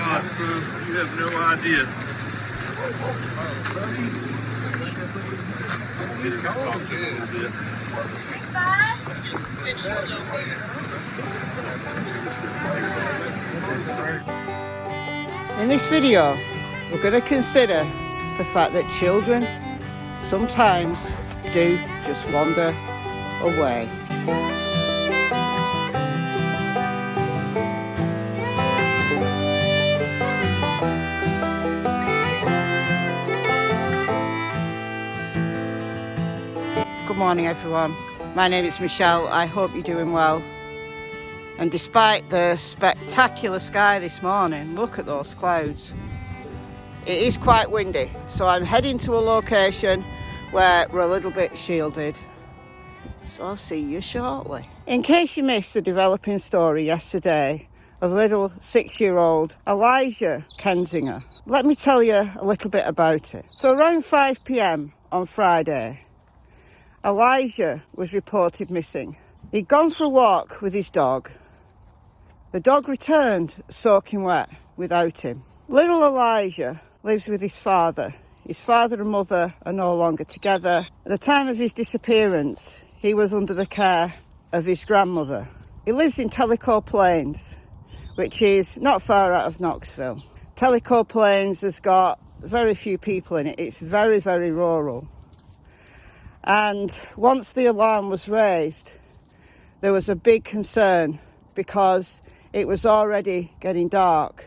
spot, so you have no idea. In this video, we're going to consider the fact that children sometimes do just wander away. Good morning everyone, my name is Michelle, I hope you're doing well. And despite the spectacular sky this morning, look at those clouds. It is quite windy, so I'm heading to a location where we're a little bit shielded. So I'll see you shortly. In case you missed the developing story yesterday of little 6-year-old Elijah Kenzinger, let me tell you a little bit about it. So around 5 p.m. on Friday, Elijah was reported missing. He'd gone for a walk with his dog. The dog returned soaking wet without him. Little Elijah lives with his father. His father and mother are no longer together. At the time of his disappearance, he was under the care of his grandmother. He lives in Tillington Plains, which is not far out of Knoxville. Tillington Plains has got very few people in it. It's very, very rural. And once the alarm was raised, there was a big concern because it was already getting dark.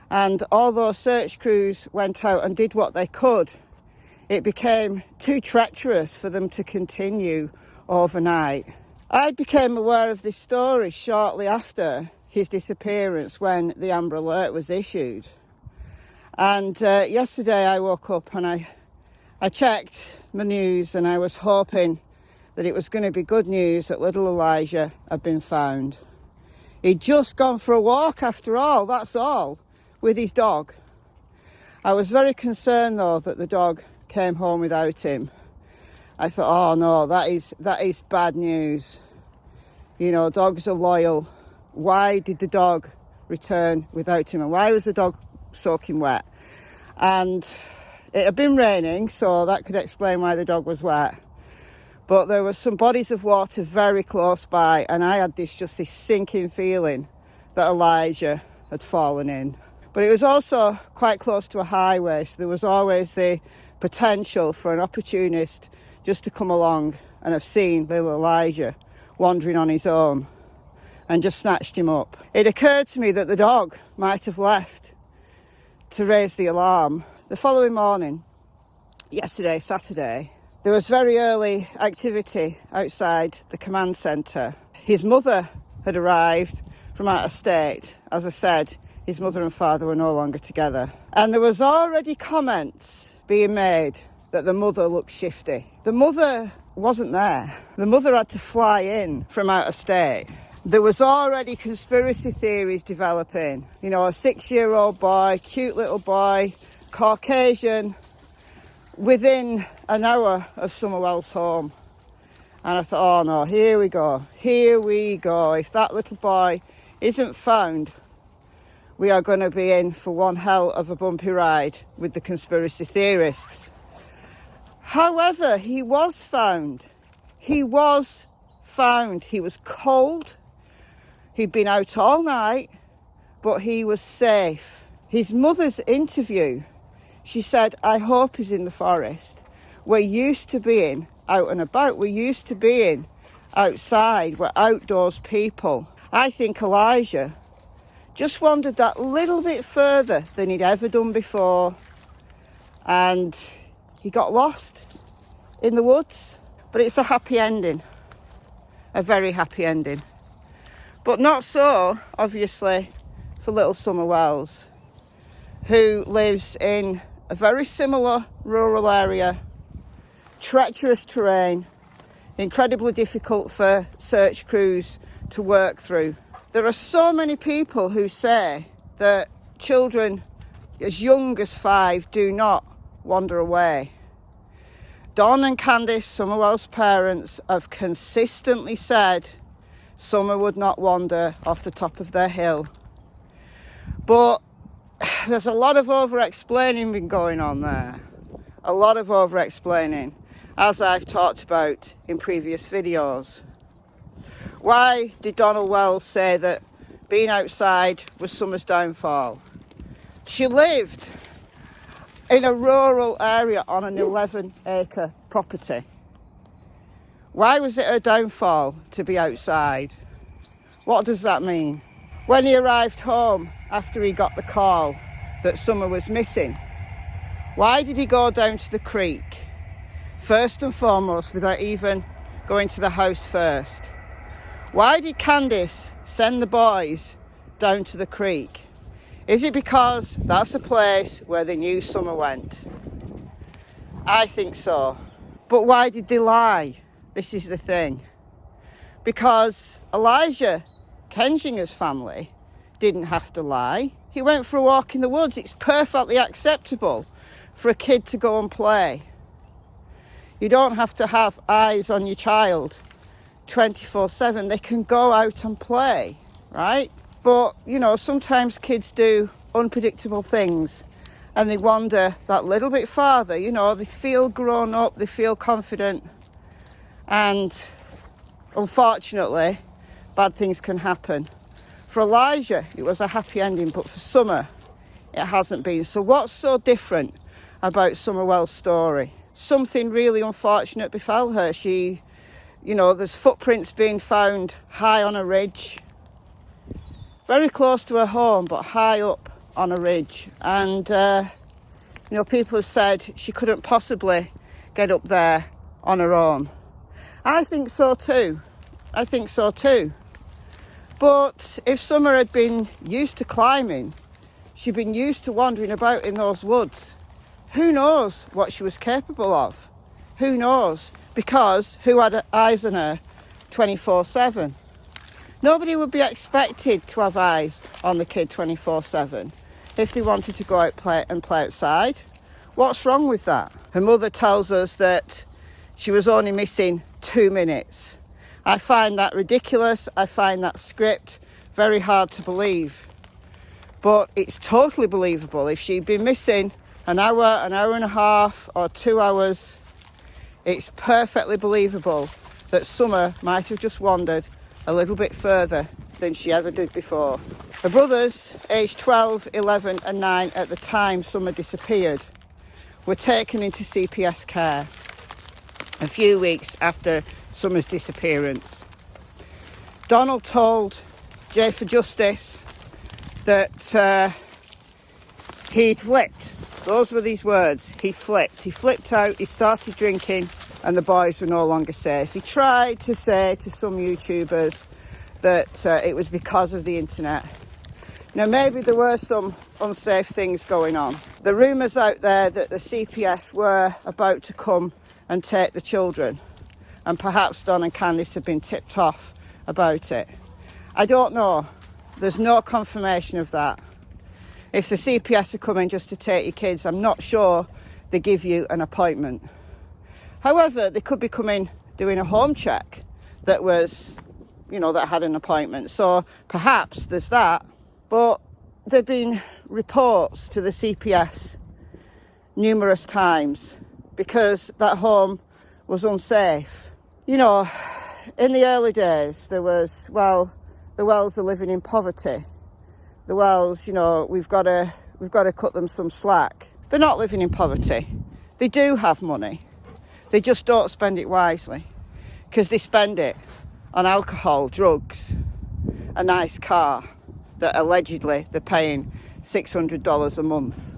And although search crews went out and did what they could, it became too treacherous for them to continue overnight. I became aware of this story shortly after his disappearance when the Amber Alert was issued. And yesterday I woke up and I checked my news and I was hoping that it was going to be good news that little Elijah had been found. He'd just gone for a walk after all, that's all, with his dog. I was very concerned though that the dog came home without him. I thought, oh no, that is bad news. You know, dogs are loyal. Why did the dog return without him? And why was the dog soaking wet? And it had been raining, so that could explain why the dog was wet. But there were some bodies of water very close by, and I had this sinking feeling that Elijah had fallen in. But it was also quite close to a highway, so there was always the potential for an opportunist just to come along and have seen little Elijah wandering on his own and just snatched him up. It occurred to me that the dog might have left to raise the alarm. The following morning, yesterday, Saturday, there was very early activity outside the command centre. His mother had arrived from out of state. As I said, his mother and father were no longer together. And there was already comments being made that the mother looked shifty. The mother wasn't there. The mother had to fly in from out of state. There was already conspiracy theories developing. You know, a 6-year-old boy, cute little boy, Caucasian, within an hour of Summerwell's home. And I thought, oh no, here we go. If that little boy isn't found, we are going to be in for one hell of a bumpy ride with the conspiracy theorists. However, he was found. He was cold. He'd been out all night, but he was safe. His mother's interview, she said, I hope he's in the forest. We're used to being out and about. We're used to being outside. We're outdoors people. I think Elijah just wandered that little bit further than he'd ever done before. And he got lost in the woods. But it's a happy ending. A very happy ending. But not so, obviously, for little Summer Wells, who lives in a very similar rural area, treacherous terrain, incredibly difficult for search crews to work through. There are so many people who say that children as young as 5 do not wander away. Dawn and Candice, Summerwell's parents, have consistently said Summer would not wander off the top of their hill. But There's a lot of over-explaining been going on there. A lot of over-explaining, as I've talked about in previous videos. Why did Donald Wells say that being outside was Summer's downfall? She lived in a rural area on an 11-acre property. Why was it her downfall to be outside? What does that mean? When he arrived home after he got the call that Summer was missing, why did he go down to the creek first and foremost without even going to the house first? Why did Candice send the boys down to the creek? Is it because that's the place where they knew Summer went? I think so. But why did they lie? This is the thing. Because Elijah, Kenzinger's family, didn't have to lie. He went for a walk in the woods. It's perfectly acceptable for a kid to go and play. You don't have to have eyes on your child 24/7. They can go out and play, right? But, you know, sometimes kids do unpredictable things and they wander that little bit farther. You know, they feel grown up, they feel confident, and unfortunately, bad things can happen. For Elijah, it was a happy ending, but for Summer, it hasn't been. So what's so different about Summer Wells' story? Something really unfortunate befell her. She, you know, there's footprints being found high on a ridge, very close to her home, but high up on a ridge. And, you know, people have said she couldn't possibly get up there on her own. I think so too. I think so too. But if Summer had been used to climbing, she'd been used to wandering about in those woods, who knows what she was capable of? Who knows? Because who had eyes on her 24/7? Nobody would be expected to have eyes on the kid 24/7 if they wanted to go out and play outside. What's wrong with that? Her mother tells us that she was only missing 2 minutes. I find that ridiculous. I find that script very hard to believe. But it's totally believable. If she'd been missing an hour and a half, or 2 hours, it's perfectly believable that Summer might have just wandered a little bit further than she ever did before. Her brothers, aged 12, 11 and 9 at the time Summer disappeared, were taken into CPS care a few weeks after Summer's disappearance. Donald told J for Justice that he'd flipped. Those were these words. He flipped. He flipped out. He started drinking and the boys were no longer safe. He tried to say to some YouTubers that it was because of the internet. Now, maybe there were some unsafe things going on. The rumours out there that the CPS were about to come and take the children, and perhaps Don and Candice have been tipped off about it. I don't know. There's no confirmation of that. If the CPS are coming just to take your kids, I'm not sure they give you an appointment. However, they could be coming doing a home check that was, you know, that had an appointment. So perhaps there's that. But there have been reports to the CPS numerous times because that home was unsafe. You know, in the early days, there was, well, the Wells are living in poverty. The Wells, you know, we've got to cut them some slack. They're not living in poverty. They do have money. They just don't spend it wisely because they spend it on alcohol, drugs, a nice car that allegedly they're paying $600 a month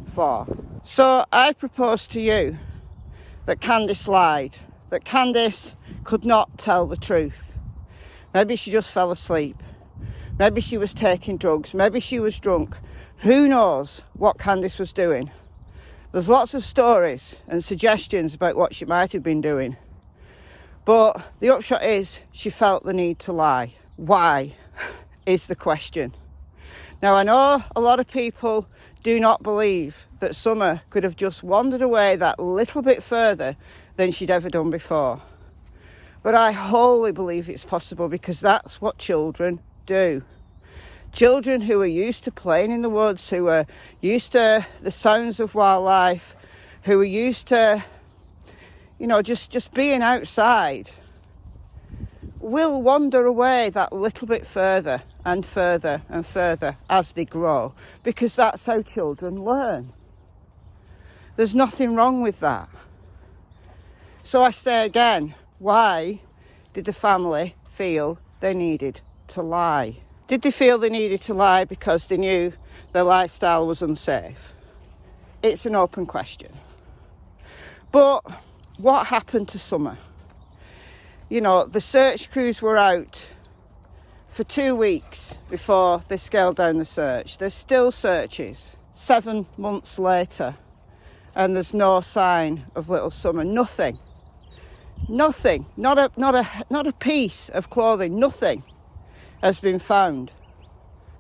for. So I propose to you that Candice lied, that Candice could not tell the truth. Maybe she just fell asleep. Maybe she was taking drugs. Maybe she was drunk. Who knows what Candice was doing? There's lots of stories and suggestions about what she might have been doing. But the upshot is she felt the need to lie. Why is the question. Now, I know a lot of people do not believe that Summer could have just wandered away that little bit further than she'd ever done before. But I wholly believe it's possible because that's what children do. Children who are used to playing in the woods, who are used to the sounds of wildlife, who are used to, you know, just being outside, will wander away that little bit further and further and further as they grow, because that's how children learn. There's nothing wrong with that. So I say again, why did the family feel they needed to lie? Did they feel they needed to lie because they knew their lifestyle was unsafe? It's an open question. But what happened to Summer? You know, the search crews were out for 2 weeks before they scaled down the search. There's still searches 7 months later, and there's no sign of little Summer. Nothing. Nothing. Not a piece of clothing. Nothing has been found.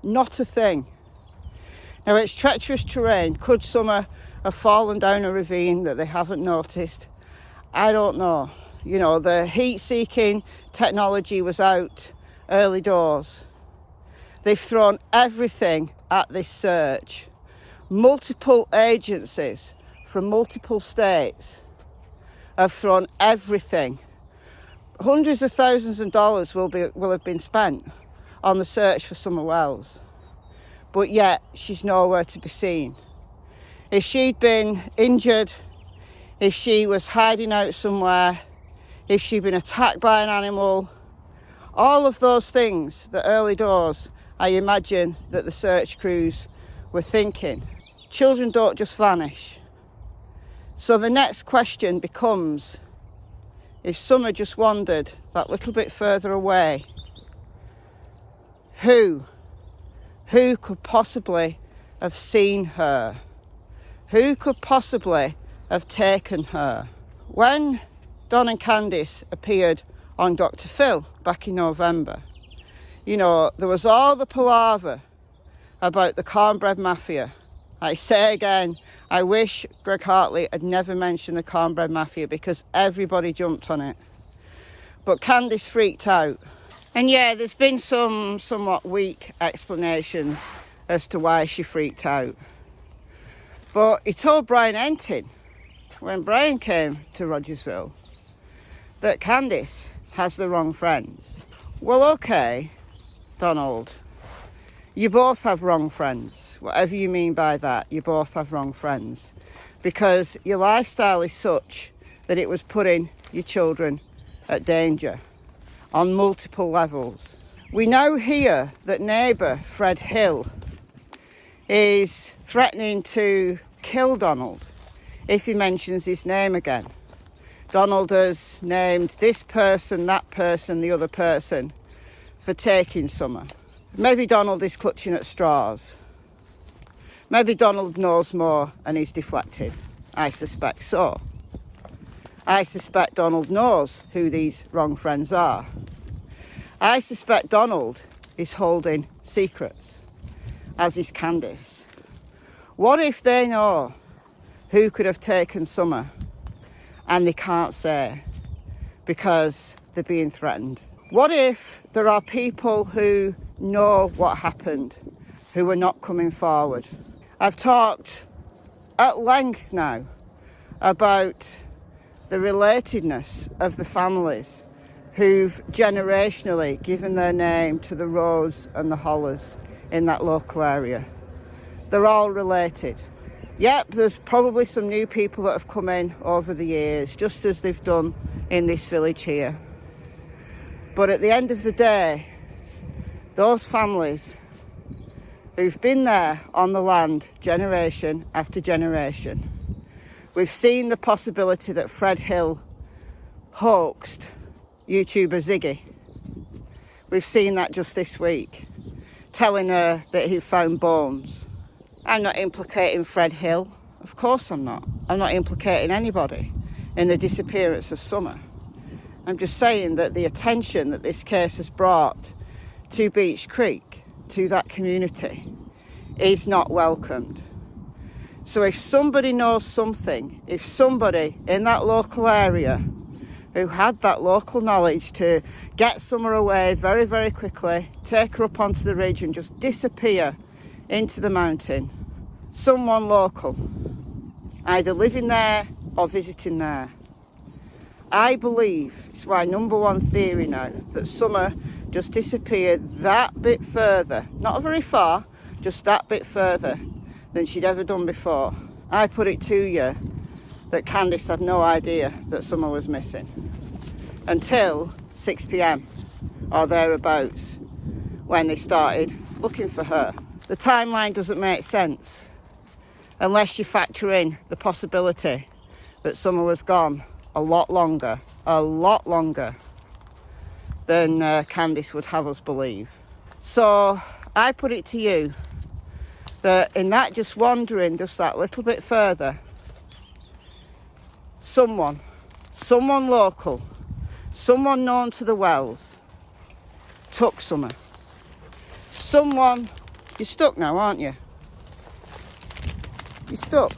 Not a thing. Now, it's treacherous terrain. Could Summer have fallen down a ravine that they haven't noticed? I don't know. You know, the heat-seeking technology was out early doors. They've thrown everything at this search. Multiple agencies from multiple states have thrown everything. Hundreds of thousands of dollars will have been spent on the search for Summer Wells. But yet, she's nowhere to be seen. If she'd been injured, if she was hiding out somewhere, if she'd been attacked by an animal, all of those things, the early doors, I imagine that the search crews were thinking. Children don't just vanish. So the next question becomes, if Summer just wandered that little bit further away, who could possibly have seen her? Who could possibly have taken her? When Don and Candice appeared on Dr. Phil back in November, you know, there was all the palaver about the cornbread mafia. I say again, I wish Greg Hartley had never mentioned the cornbread mafia because everybody jumped on it. But Candice freaked out. And yeah, there's been some somewhat weak explanations as to why she freaked out. But he told Brian Entin, when Brian came to Rogersville, that Candice has the wrong friends. Well, okay, Donald, you both have wrong friends. Whatever you mean by that, you both have wrong friends. Because your lifestyle is such that it was putting your children at danger on multiple levels. We now hear that neighbour Fred Hill is threatening to kill Donald if he mentions his name again. Donald has named this person, that person, the other person for taking Summer. Maybe Donald is clutching at straws. Maybe Donald knows more and he's deflected. I suspect so. I suspect Donald knows who these wrong friends are. I suspect Donald is holding secrets, as is Candice. What if they know who could have taken Summer and they can't say because they're being threatened? What if there are people who know what happened who are not coming forward? I've talked at length now about the relatedness of the families who've generationally given their name to the roads and the hollers in that local area. They're all related. Yep, there's probably some new people that have come in over the years, just as they've done in this village here. But at the end of the day, those families who've been there on the land generation after generation, we've seen the possibility that Fred Hill hoaxed YouTuber Ziggy. We've seen that just this week, telling her that he found bones. I'm not implicating Fred Hill. Of course I'm not. I'm not implicating anybody in the disappearance of Summer. I'm just saying that the attention that this case has brought to Beech Creek, to that community, is not welcomed. So if somebody knows something, if somebody in that local area who had that local knowledge to get Summer away very, very quickly, take her up onto the ridge and just disappear into the mountain. Someone local, either living there or visiting there. I believe, it's my number one theory now, that Summer just disappeared that bit further, not very far, just that bit further than she'd ever done before. I put it to you that Candice had no idea that Summer was missing until 6 p.m. or thereabouts, when they started looking for her. The timeline doesn't make sense unless you factor in the possibility that Summer was gone a lot longer than Candice would have us believe. So I put it to you that in that just wandering just that little bit further, someone local, someone known to the Wells, took Summer. Someone, you're stuck now, aren't you? You're stuck.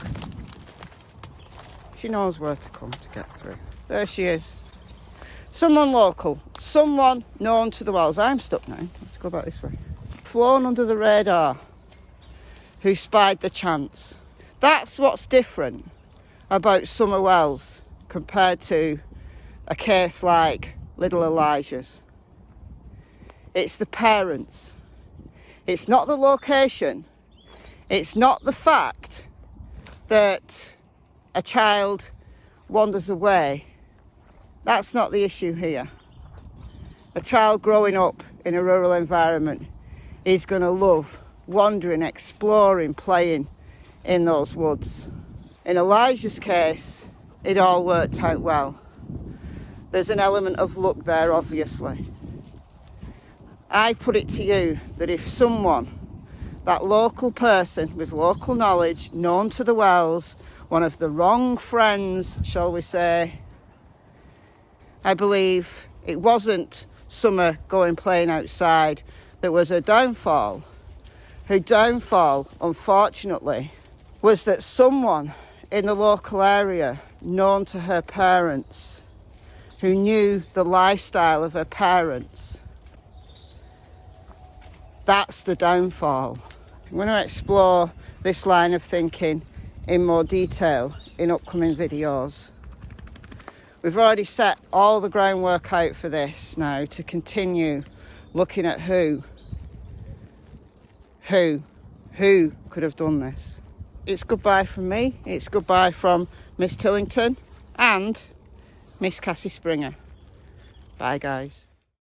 She knows where to come to get through. There she is. Someone local, someone known to the Wells. I'm stuck now. Let's go back this way. Flown under the radar, who spied the chance. That's what's different about Summer Wells compared to a case like little Elijah's. It's the parents. It's not the location. It's not the fact that a child wanders away. That's not the issue here. A child growing up in a rural environment is going to love wandering, exploring, playing in those woods. In Elijah's case, it all worked out well. There's an element of luck there, obviously. I put it to you that if someone, that local person with local knowledge, known to the Wells, one of the wrong friends, shall we say, I believe it wasn't Summer going playing outside that was her downfall. Her downfall, unfortunately, was that someone in the local area, known to her parents, who knew the lifestyle of her parents, that's the downfall. I'm going to explore this line of thinking in more detail in upcoming videos. We've already set all the groundwork out for this now to continue looking at who could have done this. It's goodbye from me. It's goodbye from Miss Tillington and Miss Cassie Springer. Bye, guys.